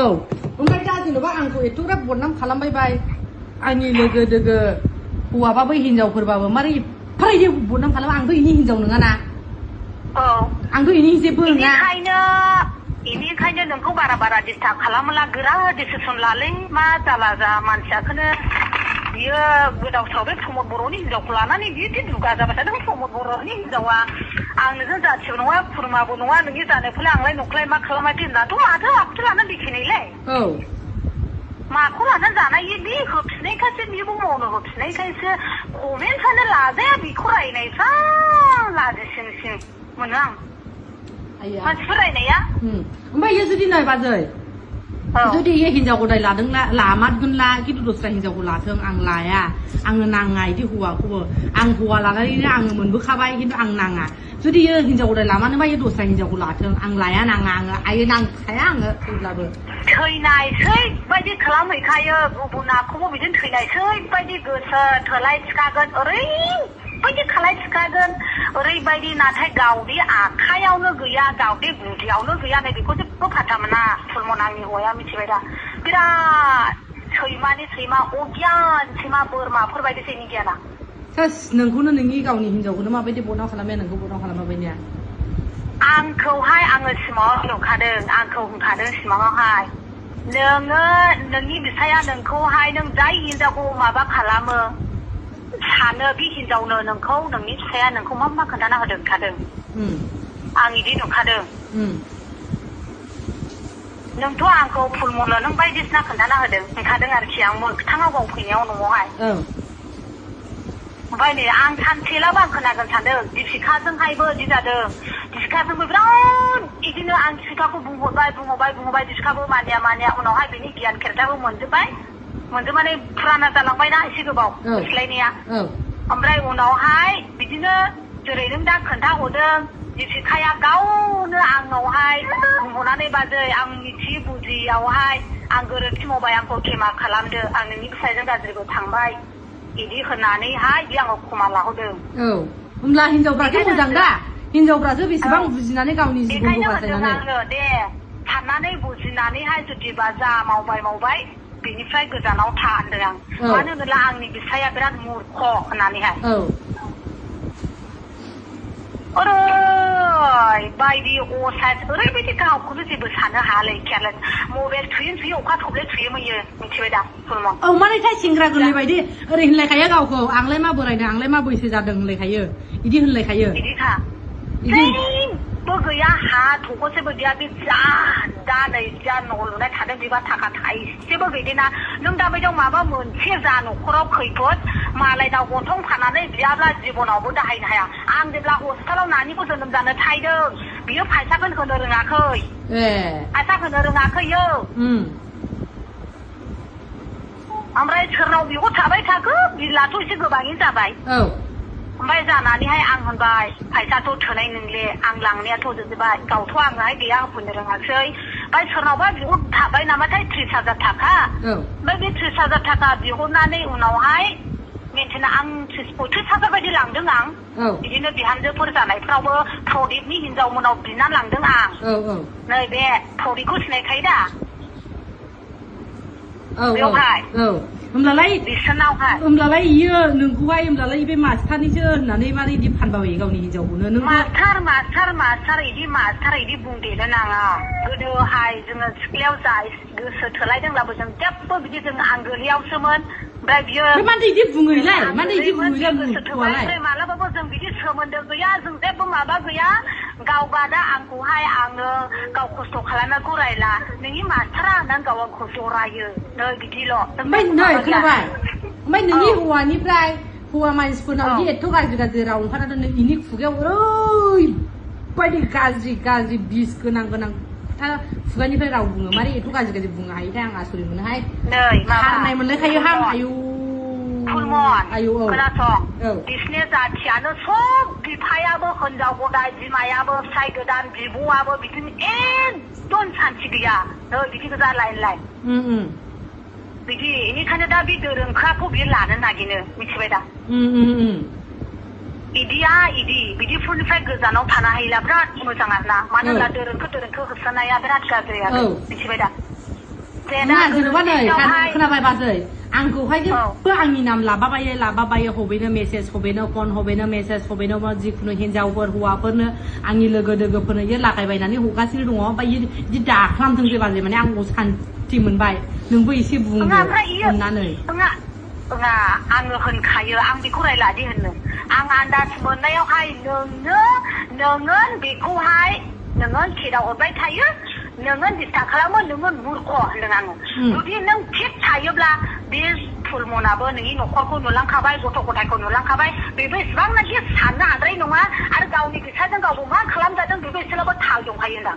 ओमफ्राय दा जेनेबा आंखौ एथ'ग्राब बदनाम खालामबाय आंनि लोगो दोगो हौवाबाबो हिनजावफोरबाबो मारै एफारायदि बदनाम खालामो आंथ' इनि हिनजाव नङाना आंथ' इनि जेबो नङा बेनिखायनो नोंखौ बारा डिस्टार्ब खालामला गोरा डिसिसन लालै मा जाला जा मानसियाखौनो बियो गोदाव सोराव बे प्रमद बर'नि हिनजावखौ लानानै बिदि दुगा जाबाय थादों प्रमद बर'नि हिनजावा आं नोंजों जाथिबो नङा खुरमाबो नङा नोंनि जानायफोरलाय आंलाय न'खलाय मा खालामाखै होननाथ' माथो आखुथु लानानै देखायनायलाय माखौ लानानै जानाय बे होफिननायखायसो बेबो मावनो होफिननायखायसो कमेन्टसानो लाजाया बेखौ रायनायफ्रा लाजिसिंसिं मोनो आं मानसिफोर रायनाया ओमफ्राय जुदि नै बाजै जुदि ये हिनजाव गदाय लादोंला लामारगोनला खिन्थु दस्रा हिनजावखौ लाथों आं लाया आंनो नाङा इदि हौवाखौबो आं हौवा लानानैनो आङो मोनबोखाबाय खिन्थु आं नाङा जुदि ये हिनजाव गदाय लामानोबा ये दस्रा हिनजावखौ लाथों आं लाया नाङा आङो आयो नांखाया आङो थैब्लाबो थैनायसै बायदि खालामहैखायो गुबुनाखौबो बिदिनो थैनायसै बायदि गोसो थोलाय थिखागोन ओरैबायदि खालाय थिखागोन ओरैबायदि नाथाय गावदे आखायावनो गैया गावदे गुदियावनो गैया नै बेखौ जेबो फाथा मोना फुलमन आंनि हौवाया मिथिबाय दा बिराद सैमानि सैमा अगियान सैमा बोरमाफोरबायदिसो इनि गियाना सास नोंखौनो नोंनि गावनि हिनजावखौनो माबायदि बदनाम खालामनाया नोंखौ बदनाम खालामाबायनिया आंखौहाय आङो सिमाङाव नुखादों आंखौ होनखादों सिमाङावहाय नोङो नोंनि बिफाया नोंखौहाय नों जाय हिनजावखौ माबा खालामो सानो बे हिनजावनो नोंखौ नोंनि फिसाया नोंखौ मा खोन्थाना होदों होनखादों आं इदि नुखादों नोंथ' आंखौ फुलमननो नों बायदिसिना खोन्थाना होनखादों आरोखि आं मोगथाङाव गाव फैनायाव न'आवहाय ओमफ्राय नै आं सानसेलाबो आं खोनागोन सानदों दिपिकाजोंहायबो बिदि जादों दिपिकाजोंबो बिराद बिदिनो आं दिपिकाखौ बुंहरबाय दिपिकाबो मानिया उनावहाय बेनि गियान खेरथाबो मोनजोबनानै फुराना जालांबायना एसे गोबाव सोलायनाया ओमफ्राय उनावहाय बिदिनो जेरै नों दा खोन्थाहरदों दिपिकाया गावनो आंनावहाय बुंहरनानै बाजै आं मिथियै बुजियावहाय आं गोरोन्थि मावबाय आंखौ खेमा खालामदो आं नोंनि फिसायजों गाज्रिबो थांबाय बिदि होननानैहाय बे आंखौ खमा लाहोदों होमब्ला हिनजावफ्राथ' मोजां दा हिनजावफ्रासो बेसेबां बुजिनानै गावनि जिबनखौ बासायनानै दे साननानै बुजिनानैहाय जुदिबा जा मावबाय बेनिफ्राय गोजानाव था होनदों आं मानो होनोब्ला आंनि बिफाया बिराद मुर्ख होननानैहाय ओरैबायदि असाइस ओरैबायदि गावखौनो जेबो साननो हायालै केयारलेस मबाइल थुयो अखा थब्ले थुयो मैयो मिथिबाय दा फुलमन मानोथाय सेंग्रा गोरलै बायदि ओरै होनलायखायो गावखौ आंलाय मा बोरायनो आंलाय मा बैसो जादों होनलायखायो बिदि होनलायखायो बिदिखा जेबो गैया हा थखसेबो गैया बे दा नै जा न' लुनाय थादों बेबा थाखा थाइसेबो गैदेना नों दाबायदियाव माबा मोनसे जा न'खराव खैफोद मालायनाव गन्थं फाननानै बियाब्ला जिबनावबो दाहायनो हाया आं जेब्ला हस्पिटालाव नानिखौ जोनोम जानो थायदों बियो फैसाखौ होनो रोङाखै फैसा होनो रोङाखैयो ओमफ्राय सोरनाव बिखौ थाबाय थाखो बिलाथ' एसे गोबाङैनो जाबाय ओमफ्राय जानानैहाय आं होनबाय फैसाथ' थोनाय नंले आं लांनायाथ' जोबबाय गावथ' आंहाय गैया होफैनो रोङासै ओमफ्राय सोरनावबा बिहर थाबाय नामाथाय 30,000 थाखा ओमफ्राय बे 30,000 थाखा बिहरनानै उनावहाय मेन्टेना आं 35,000 बायदि लांदों आं बिदिनो बिहामजोफोर जानायफ्रावबो प्रदीपनि हिनजावमोनाव बिना लांदों आं नै बे प्रदीपखौ सिनायखायो दा बेवहाय होमब्लालाय इयो नोंखौहाय होमब्लालाय बे मास्टारनिसो होननानै मारै इदि फानबावयो गावनि हिनजावखौनो मास्टार इदि बुंदेनो नाङा गोदोहाय जोङो सिख्लायाव जा गोसो थोलायदोंब्लाबो जों जेबो बिदि जों आंगोलियावसोमोन ओमफ्राय बियो मानो इदि बुङोलाय मालाबाबो जों बिदि सोमोन्दो गैया जों जेबो माबा गैया गावबा दा आंखौहाय आङो गाव खस्थ' खालामनायखौ रायला नोंनि मास्टारा होननानै गाव आंखौ जरायो नै बिदिल' ओमफ्य नोंनि हौवानिफ्राय हौवा मानसिफोरनाव बिदि एथ' गाज्रि राव ओंखारनानै नों इनि खुगायाव ओरैबायदि गाज्रि बिस गोनां खोथा खुगानिफ्राय राव बुङो मारै एथ' गाज्रि बुंनो हायोथाय आं आसरित मोनोहाय खारनाय मोनलायखायो हां आयौ फुलमन खोनासं बिसिनि जाथियानो सब बिफायाबो हिनजाव गदाय बिमायाबो फिसाय गोदान बिब'आबो बिदिनो एकदम सान्थि गैया बिदि गोजा लाइन बिदि बेनिखायनो दा बे दोरोंखाखौ बियो लानो नागिरो मिथिबाय दा बिदिफोरनिफ्राय गोजानाव थानो हायोला बिराद मोजां आरोना मानो होनब्ला दोरोंखौ होसोनाया बिराद गाज्रि आरो मिथिबाय दा Nah, jenuh pada, kenapa baca? Angku hai ke, angin nam laba bayar hobena message, hobena phone, hobena message, hobena maji kuno hinjau hua pernah angin lega pernah ye lakai bayar ni hukas ni rungo bayar di dak lam tengsi baca mana angku san timun bay, nunggu isi bunga, nanti. Enggak, angin hen kaya, ang bikurai lagi hen. Ang anda sebenarnya hai nengen biku hai, nengen kita obat kaya. Nengen distakalama nengen murko lengan. Jadi neng kit sayabla bis pulmona bo nengi nokorku nulang kabai goto-gotai ko nulang kabai bebas bang lagi sana adrai nonga ada gauni bisa jeng gau bunga kelam jadeng bebas selaba taljong kayenda.